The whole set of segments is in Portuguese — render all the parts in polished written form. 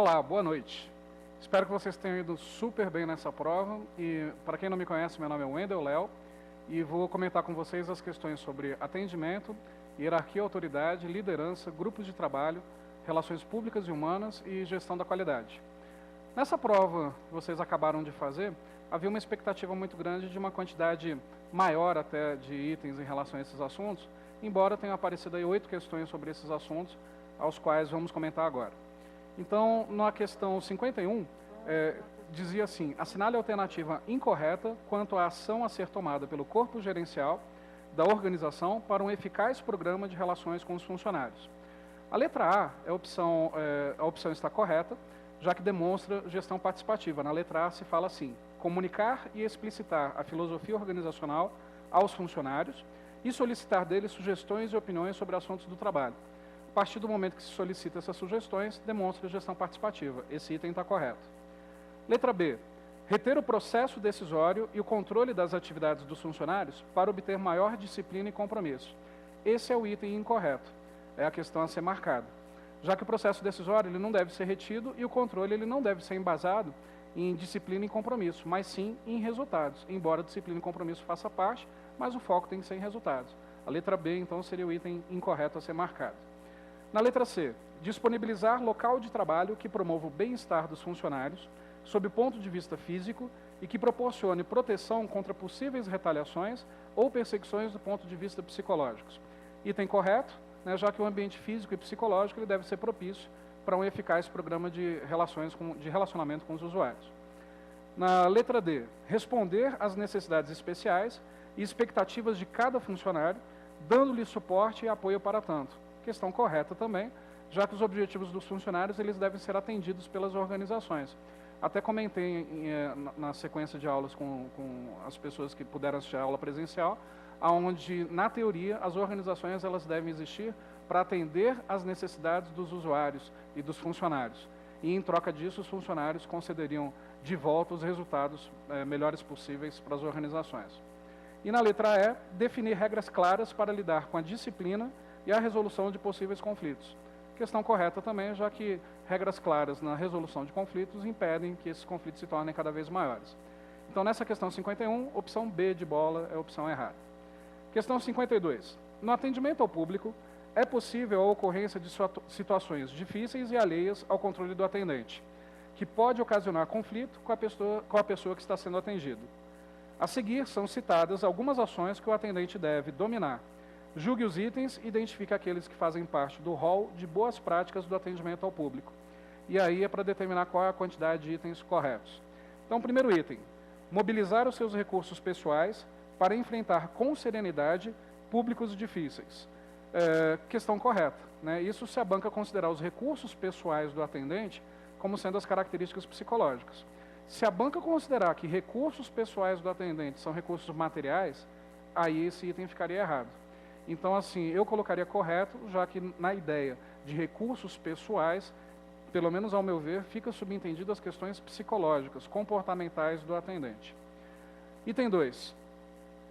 Olá, boa noite. Espero que vocês tenham ido super bem nessa prova e, para quem não me conhece, meu nome é Wendel Léo e vou comentar com vocês as questões sobre atendimento, hierarquia, autoridade, liderança, grupos de trabalho, relações públicas e humanas e gestão da qualidade. Nessa prova que vocês acabaram de fazer, havia uma expectativa muito grande de uma quantidade maior até de itens em relação a esses assuntos, embora tenham aparecido aí 8 questões sobre esses assuntos, aos quais vamos comentar agora. Então, na questão 51, dizia assim: assinale a alternativa incorreta quanto à ação a ser tomada pelo corpo gerencial da organização para um eficaz programa de relações com os funcionários. A letra A, a opção está correta, já que demonstra gestão participativa. Na letra A se fala assim: comunicar e explicitar a filosofia organizacional aos funcionários e solicitar deles sugestões e opiniões sobre assuntos do trabalho. A partir do momento que se solicita essas sugestões, demonstra gestão participativa. Esse item está correto. Letra B. Reter o processo decisório e o controle das atividades dos funcionários para obter maior disciplina e compromisso. Esse é o item incorreto. É a questão a ser marcada. Já que o processo decisório ele não deve ser retido e o controle ele não deve ser embasado em disciplina e compromisso, mas sim em resultados. Embora disciplina e compromisso faça parte, mas o foco tem que ser em resultados. A letra B, então, seria o item incorreto a ser marcado. Na letra C, disponibilizar local de trabalho que promova o bem-estar dos funcionários, sob o ponto de vista físico, e que proporcione proteção contra possíveis retaliações ou perseguições do ponto de vista psicológico. Item correto, né, já que o ambiente físico e psicológico ele deve ser propício para um eficaz programa de relacionamento com os usuários. Na letra D, responder às necessidades especiais e expectativas de cada funcionário, dando-lhe suporte e apoio para tanto. Questão correta também, já que os objetivos dos funcionários eles devem ser atendidos pelas organizações. Até comentei na sequência de aulas com as pessoas que puderam assistir a aula presencial, onde, na teoria, as organizações elas devem existir para atender às necessidades dos usuários e dos funcionários. E, em troca disso, os funcionários concederiam de volta os resultados melhores possíveis para as organizações. E na letra E, definir regras claras para lidar com a disciplina e a resolução de possíveis conflitos. Questão correta também, já que regras claras na resolução de conflitos impedem que esses conflitos se tornem cada vez maiores. Então, nessa questão 51, opção B de bola é a opção errada. Questão 52. No atendimento ao público, é possível a ocorrência de situações difíceis e alheias ao controle do atendente, que pode ocasionar conflito com a pessoa que está sendo atendida. A seguir, são citadas algumas ações que o atendente deve dominar. Julgue os itens e identifique aqueles que fazem parte do rol de boas práticas do atendimento ao público. E aí é para determinar qual é a quantidade de itens corretos. Então, primeiro item, mobilizar os seus recursos pessoais para enfrentar com serenidade públicos difíceis. Questão correta, né? Isso se a banca considerar os recursos pessoais do atendente como sendo as características psicológicas. Se a banca considerar que recursos pessoais do atendente são recursos materiais, aí esse item ficaria errado. Então, assim, eu colocaria correto, já que na ideia de recursos pessoais, pelo menos ao meu ver, fica subentendido as questões psicológicas, comportamentais do atendente. Item 2.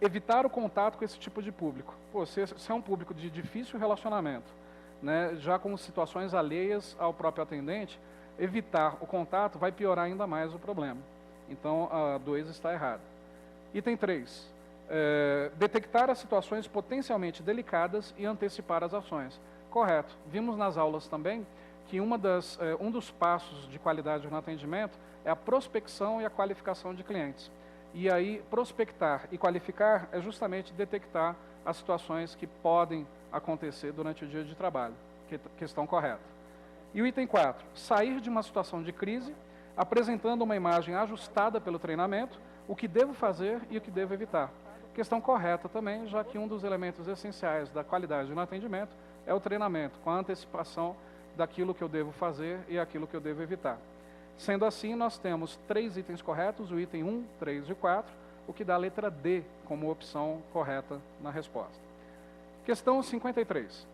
Evitar o contato com esse tipo de público. Pô, se é um público de difícil relacionamento, né, já com situações alheias ao próprio atendente, evitar o contato vai piorar ainda mais o problema. Então, a 2 está errada. Item 3. Detectar as situações potencialmente delicadas e antecipar as ações. Correto. Vimos nas aulas também que um dos passos de qualidade no atendimento é a prospecção e a qualificação de clientes. E aí, prospectar e qualificar é justamente detectar as situações que podem acontecer durante o dia de trabalho. Questão correta. E o item 4. Sair de uma situação de crise, apresentando uma imagem ajustada pelo treinamento, o que devo fazer e o que devo evitar. Questão correta também, já que um dos elementos essenciais da qualidade no atendimento é o treinamento, com a antecipação daquilo que eu devo fazer e aquilo que eu devo evitar. Sendo assim, nós temos 3 itens corretos, o item 1, 3 e 4, o que dá a letra D como opção correta na resposta. Questão 53.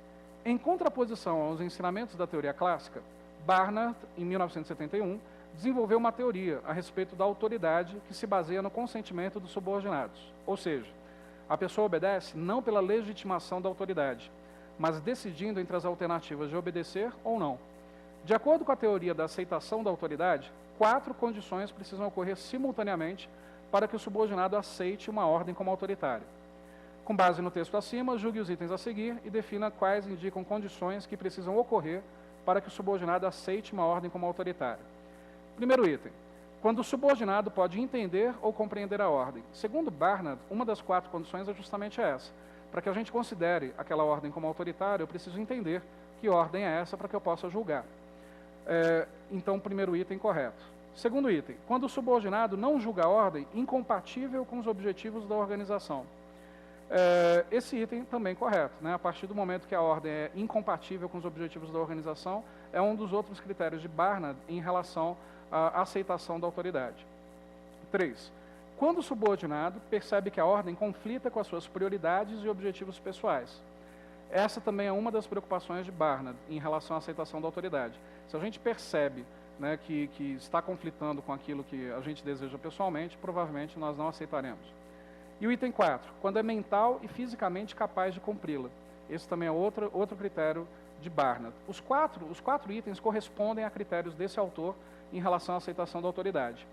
Em contraposição aos ensinamentos da teoria clássica, Barnard, em 1971, desenvolveu uma teoria a respeito da autoridade que se baseia no consentimento dos subordinados. Ou seja, a pessoa obedece não pela legitimação da autoridade, mas decidindo entre as alternativas de obedecer ou não. De acordo com a teoria da aceitação da autoridade, 4 condições precisam ocorrer simultaneamente para que o subordinado aceite uma ordem como autoritária. Com base no texto acima, julgue os itens a seguir e defina quais indicam condições que precisam ocorrer para que o subordinado aceite uma ordem como autoritária. Primeiro item. Quando o subordinado pode entender ou compreender a ordem. Segundo Barnard, uma das 4 condições é justamente essa. Para que a gente considere aquela ordem como autoritária, eu preciso entender que ordem é essa para que eu possa julgar. Então, primeiro item correto. Segundo item, quando o subordinado não julga a ordem incompatível com os objetivos da organização. Esse item também correto, né? A partir do momento que a ordem é incompatível com os objetivos da organização, é um dos outros critérios de Barnard em relação à aceitação da autoridade. 3. Quando o subordinado percebe que a ordem conflita com as suas prioridades e objetivos pessoais. Essa também é uma das preocupações de Barnard em relação à aceitação da autoridade. Se a gente percebe, né, que está conflitando com aquilo que a gente deseja pessoalmente, provavelmente nós não aceitaremos. E o item 4, quando é mental e fisicamente capaz de cumpri-la. Esse também é outro critério de Barnard. Os quatro itens correspondem a critérios desse autor em relação à aceitação da autoridade.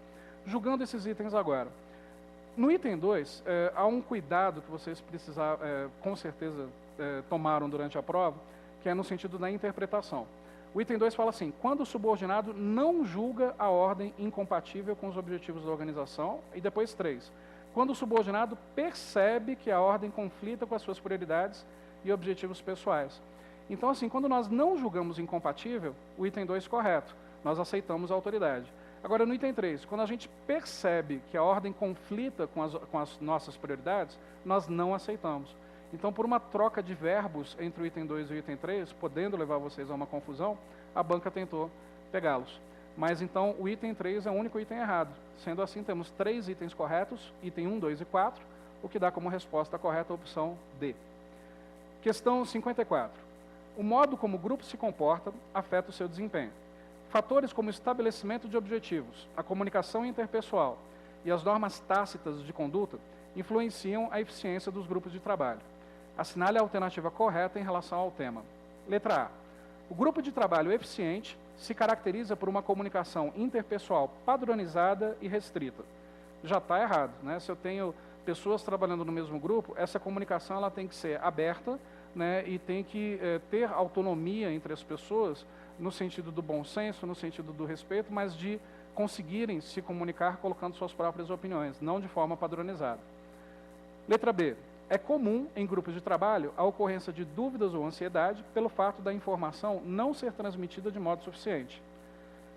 Julgando esses itens agora. No item 2, há um cuidado que vocês com certeza tomaram durante a prova, que é no sentido da interpretação. O item 2 fala assim, quando o subordinado não julga a ordem incompatível com os objetivos da organização, e depois 3, quando o subordinado percebe que a ordem conflita com as suas prioridades e objetivos pessoais. Então, assim, quando nós não julgamos incompatível, o item 2 correto, nós aceitamos a autoridade. Agora, no item 3, quando a gente percebe que a ordem conflita com as nossas prioridades, nós não aceitamos. Então, por uma troca de verbos entre o item 2 e o item 3, podendo levar vocês a uma confusão, a banca tentou pegá-los. Mas, então, o item 3 é o único item errado. Sendo assim, temos 3 itens corretos, item 1, 2 e 4, o que dá como resposta correta a opção D. Questão 54. O modo como o grupo se comporta afeta o seu desempenho. Fatores como o estabelecimento de objetivos, a comunicação interpessoal e as normas tácitas de conduta influenciam a eficiência dos grupos de trabalho. Assinale a alternativa correta em relação ao tema. Letra A. O grupo de trabalho eficiente se caracteriza por uma comunicação interpessoal padronizada e restrita. Já está errado, né? Se eu tenho pessoas trabalhando no mesmo grupo, essa comunicação ela tem que ser aberta, né, e tem que ter autonomia entre as pessoas, no sentido do bom senso, no sentido do respeito, mas de conseguirem se comunicar colocando suas próprias opiniões, não de forma padronizada. Letra B. É comum, em grupos de trabalho, a ocorrência de dúvidas ou ansiedade pelo fato da informação não ser transmitida de modo suficiente.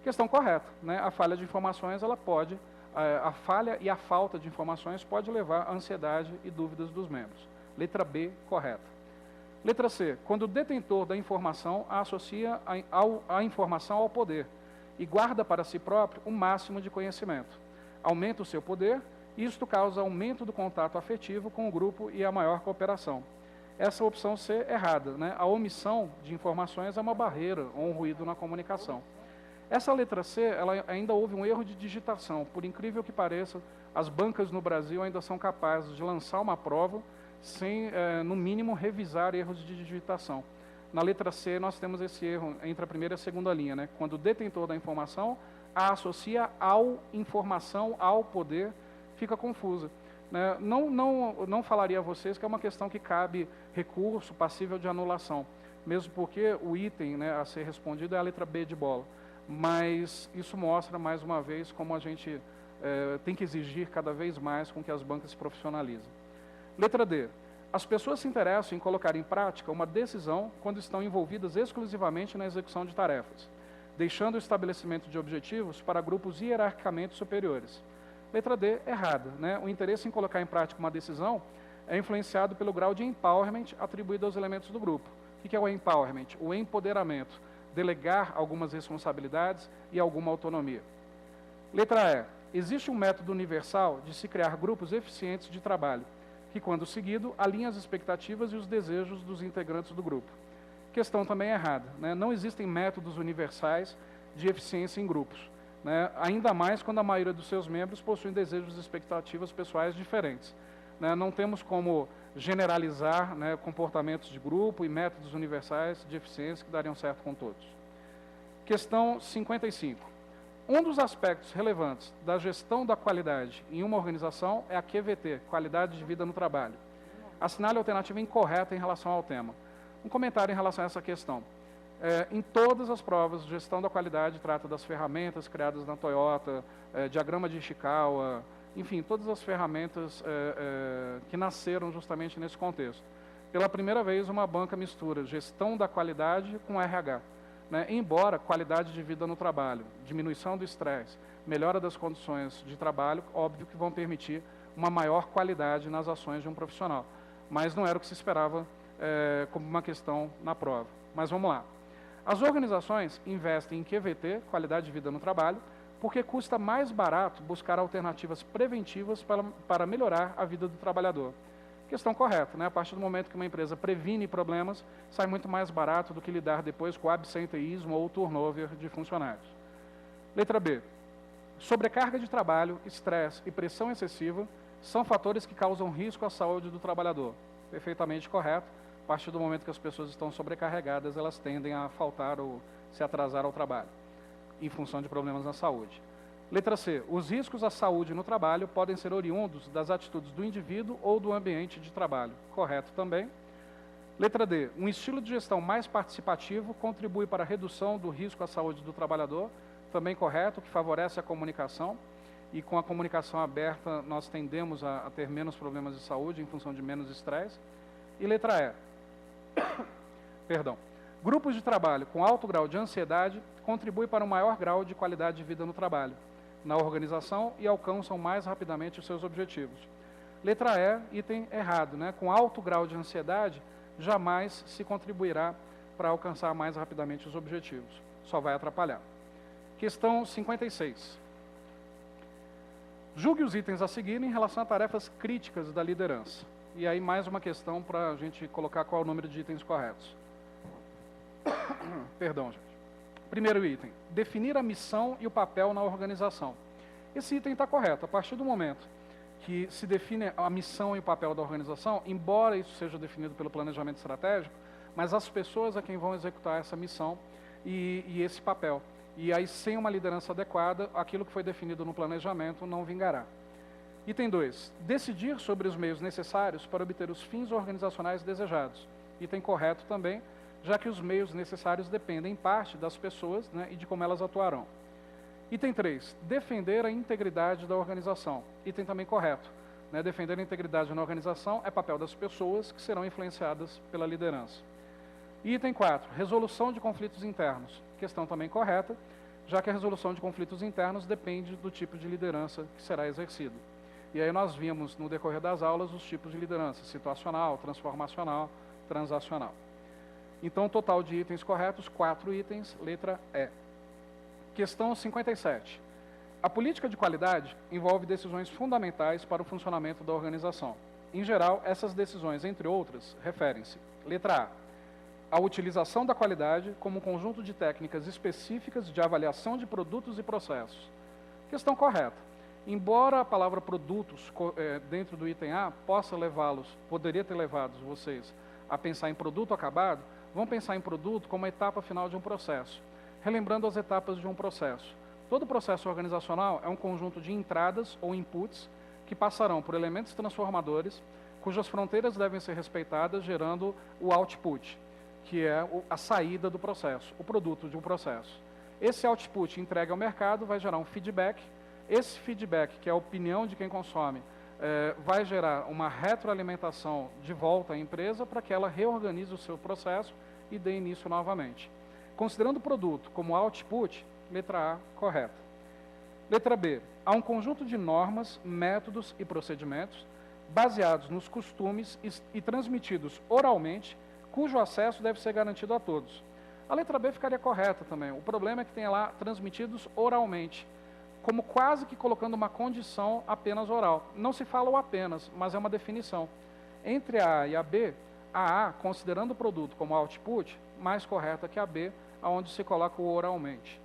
Questão correta, né? A falha de informações, a falha e a falta de informações pode levar à ansiedade e dúvidas dos membros. Letra B, correta. Letra C. Quando o detentor da informação a associa a informação ao poder e guarda para si próprio o máximo de conhecimento. Aumenta o seu poder, e isto causa aumento do contato afetivo com o grupo e a maior cooperação. Essa opção C é errada, né? A omissão de informações é uma barreira ou um ruído na comunicação. Essa letra C, ela ainda houve um erro de digitação. Por incrível que pareça, as bancas no Brasil ainda são capazes de lançar uma prova sem, no mínimo, revisar erros de digitação. Na letra C, nós temos esse erro entre a primeira e a segunda linha, né? Quando o detentor da informação a associa informação ao poder, fica confusa. Né? Não falaria a vocês que é uma questão que cabe recurso passível de anulação, mesmo porque o item, né, a ser respondido é a letra B de bola. Mas isso mostra, mais uma vez, como a gente tem que exigir cada vez mais com que as bancas se profissionalizem. Letra D. As pessoas se interessam em colocar em prática uma decisão quando estão envolvidas exclusivamente na execução de tarefas, deixando o estabelecimento de objetivos para grupos hierarquicamente superiores. Letra D, errada, né? O interesse em colocar em prática uma decisão é influenciado pelo grau de empowerment atribuído aos elementos do grupo. O que é o empowerment? O empoderamento, delegar algumas responsabilidades e alguma autonomia. Letra E. Existe um método universal de se criar grupos eficientes de trabalho, que, quando seguido, alinha as expectativas e os desejos dos integrantes do grupo. Questão também errada, né? Não existem métodos universais de eficiência em grupos, né? Ainda mais quando a maioria dos seus membros possuem desejos e expectativas pessoais diferentes. Né? Não temos como generalizar, né, comportamentos de grupo e métodos universais de eficiência que dariam certo com todos. Questão 55. Um dos aspectos relevantes da gestão da qualidade em uma organização é a QVT, Qualidade de Vida no Trabalho. Assinale a alternativa incorreta em relação ao tema. Um comentário em relação a essa questão. Em todas as provas, gestão da qualidade trata das ferramentas criadas na Toyota, diagrama de Ishikawa, enfim, todas as ferramentas que nasceram justamente nesse contexto. Pela primeira vez, uma banca mistura gestão da qualidade com RH. Né? Embora qualidade de vida no trabalho, diminuição do estresse, melhora das condições de trabalho, óbvio que vão permitir uma maior qualidade nas ações de um profissional. Mas não era o que se esperava como uma questão na prova. Mas vamos lá. As organizações investem em QVT, qualidade de vida no trabalho, porque custa mais barato buscar alternativas preventivas para melhorar a vida do trabalhador. Questão correta, né? A partir do momento que uma empresa previne problemas, sai muito mais barato do que lidar depois com o absenteísmo ou turnover de funcionários. Letra B. Sobrecarga de trabalho, estresse e pressão excessiva são fatores que causam risco à saúde do trabalhador. Perfeitamente correto. A partir do momento que as pessoas estão sobrecarregadas, elas tendem a faltar ou se atrasar ao trabalho, em função de problemas na saúde. Letra C. Os riscos à saúde no trabalho podem ser oriundos das atitudes do indivíduo ou do ambiente de trabalho. Correto também. Letra D. Um estilo de gestão mais participativo contribui para a redução do risco à saúde do trabalhador. Também correto, que favorece a comunicação. E com a comunicação aberta, nós tendemos a ter menos problemas de saúde em função de menos estresse. E letra E. Perdão. Grupos de trabalho com alto grau de ansiedade contribuem para um maior grau de qualidade de vida no trabalho, na organização e alcançam mais rapidamente os seus objetivos. Letra E, item errado, né? Com alto grau de ansiedade, jamais se contribuirá para alcançar mais rapidamente os objetivos. Só vai atrapalhar. Questão 56. Julgue os itens a seguir em relação a tarefas críticas da liderança. E aí mais uma questão para a gente colocar qual é o número de itens corretos. Perdão, gente. Primeiro item, definir a missão e o papel na organização. Esse item está correto. A partir do momento que se define a missão e o papel da organização, embora isso seja definido pelo planejamento estratégico, mas as pessoas é quem vão executar essa missão e esse papel. E aí, sem uma liderança adequada, aquilo que foi definido no planejamento não vingará. Item 2, decidir sobre os meios necessários para obter os fins organizacionais desejados. Item correto também, já que os meios necessários dependem, em parte, das pessoas, né, e de como elas atuarão. Item 3, defender a integridade da organização. Item também correto. Né, defender a integridade na organização é papel das pessoas que serão influenciadas pela liderança. Item 4, resolução de conflitos internos. Questão também correta, já que a resolução de conflitos internos depende do tipo de liderança que será exercido. E aí nós vimos, no decorrer das aulas, os tipos de liderança: situacional, transformacional, transacional. Então, total de itens corretos, 4 itens, letra E. Questão 57. A política de qualidade envolve decisões fundamentais para o funcionamento da organização. Em geral, essas decisões, entre outras, referem-se: letra A, a utilização da qualidade como um conjunto de técnicas específicas de avaliação de produtos e processos. Questão correta. Embora a palavra produtos, dentro do item A, poderia ter levado vocês a pensar em produto acabado, vão pensar em produto como a etapa final de um processo. Relembrando as etapas de um processo. Todo processo organizacional é um conjunto de entradas ou inputs que passarão por elementos transformadores, cujas fronteiras devem ser respeitadas, gerando o output, que é a saída do processo, o produto de um processo. Esse output entregue ao mercado vai gerar um feedback. Esse feedback, que é a opinião de quem consome, vai gerar uma retroalimentação de volta à empresa para que ela reorganize o seu processo e dê início novamente. Considerando o produto como output, letra A, correta. Letra B, há um conjunto de normas, métodos e procedimentos baseados nos costumes e transmitidos oralmente, cujo acesso deve ser garantido a todos. A letra B ficaria correta também. O problema é que tem lá transmitidos oralmente, como quase que colocando uma condição apenas oral. Não se fala o apenas, mas é uma definição. Entre a A e a B, a A, considerando o produto como output, mais correta que a B, onde se coloca o oralmente.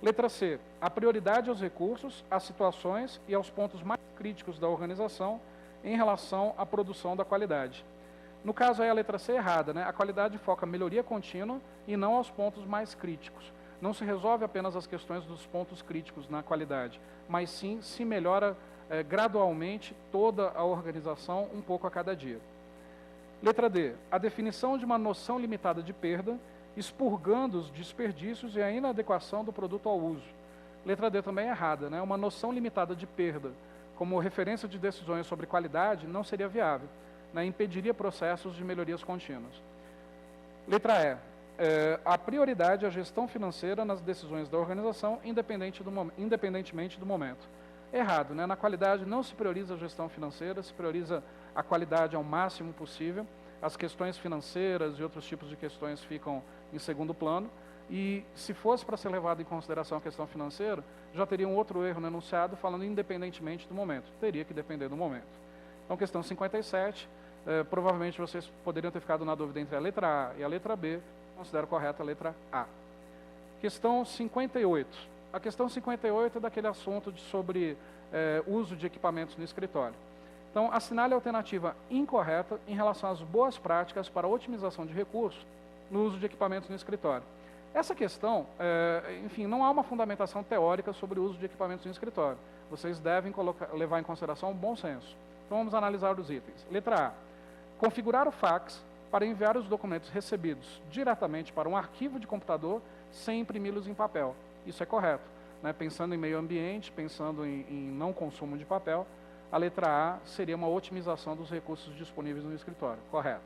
Letra C, a prioridade aos recursos, às situações e aos pontos mais críticos da organização em relação à produção da qualidade. No caso aí a letra C é errada, né? A qualidade foca a melhoria contínua e não aos pontos mais críticos. não se resolve apenas as questões dos pontos críticos na qualidade, mas sim se melhora gradualmente toda a organização, um pouco a cada dia. Letra D, a definição de uma noção limitada de perda, expurgando os desperdícios e a inadequação do produto ao uso. Letra D também é errada, né? Uma noção limitada de perda como referência de decisões sobre qualidade não seria viável, né? Impediria processos de melhorias contínuas. Letra E, a prioridade é a gestão financeira nas decisões da organização, independentemente do momento. Errado, né? Na qualidade não se prioriza a gestão financeira, se prioriza a qualidade ao máximo possível. As questões financeiras e outros tipos de questões ficam em segundo plano. E se fosse para ser levado em consideração a questão financeira, já teria um outro erro no enunciado falando independentemente do momento. Teria que depender do momento. Então, questão 57, provavelmente vocês poderiam ter ficado na dúvida entre a letra A e a letra B. Considero correta a letra A. Questão 58. A questão 58 é daquele assunto sobre uso de equipamentos no escritório. Então, assinale a alternativa incorreta em relação às boas práticas para a otimização de recursos no uso de equipamentos no escritório. Essa questão, enfim, não há uma fundamentação teórica sobre o uso de equipamentos no escritório. Vocês devem levar em consideração o bom senso. Então, vamos analisar os itens. Letra A. Configurar o fax para enviar os documentos recebidos diretamente para um arquivo de computador sem imprimi-los em papel. Isso é correto, né? Pensando em meio ambiente, pensando em não consumo de papel, a letra A seria uma otimização dos recursos disponíveis no escritório. Correto.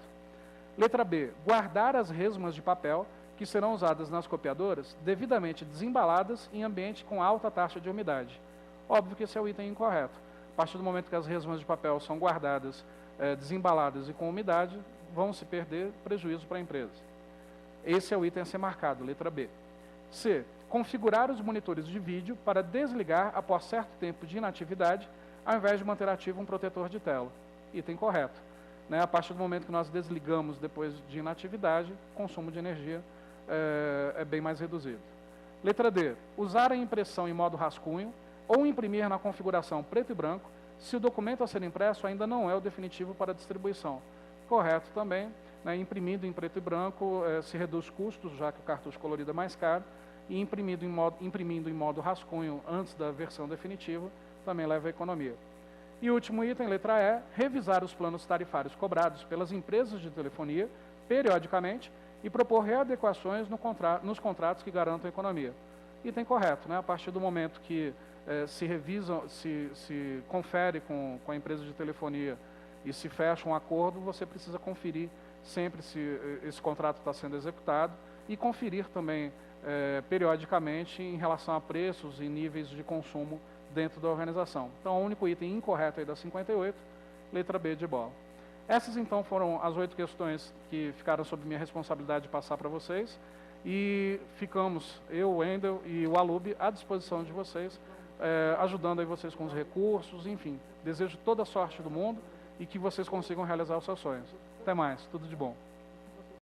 Letra B. Guardar as resmas de papel que serão usadas nas copiadoras devidamente desembaladas em ambiente com alta taxa de umidade. Óbvio que esse é o item incorreto. A partir do momento que as resmas de papel são guardadas, desembaladas e com umidade, vão se perder prejuízo para a empresa. Esse é o item a ser marcado, letra B. C. Configurar os monitores de vídeo para desligar após certo tempo de inatividade, ao invés de manter ativo um protetor de tela. Item correto, né? A partir do momento que nós desligamos depois de inatividade, o consumo de energia é bem mais reduzido. Letra D. Usar a impressão em modo rascunho ou imprimir na configuração preto e branco, se o documento a ser impresso ainda não é o definitivo para distribuição. Correto também, né? Imprimindo em preto e branco se reduz custos, já que o cartucho colorido é mais caro, e imprimindo em modo rascunho antes da versão definitiva também leva a economia. E o último item, letra E, revisar os planos tarifários cobrados pelas empresas de telefonia periodicamente e propor readequações nos contratos que garantam a economia. Item correto, né? A partir do momento que se revisa, se confere com a empresa de telefonia e se fecha um acordo, você precisa conferir sempre se esse contrato está sendo executado e conferir também periodicamente em relação a preços e níveis de consumo dentro da organização. Então, o único item incorreto aí da 58, letra B de bola. Essas, então, foram as 8 questões que ficaram sob minha responsabilidade de passar para vocês. E ficamos, eu, o Wendel e o Alub, à disposição de vocês, ajudando aí vocês com os recursos, enfim. Desejo toda a sorte do mundo e que vocês consigam realizar os seus sonhos. Até mais, tudo de bom.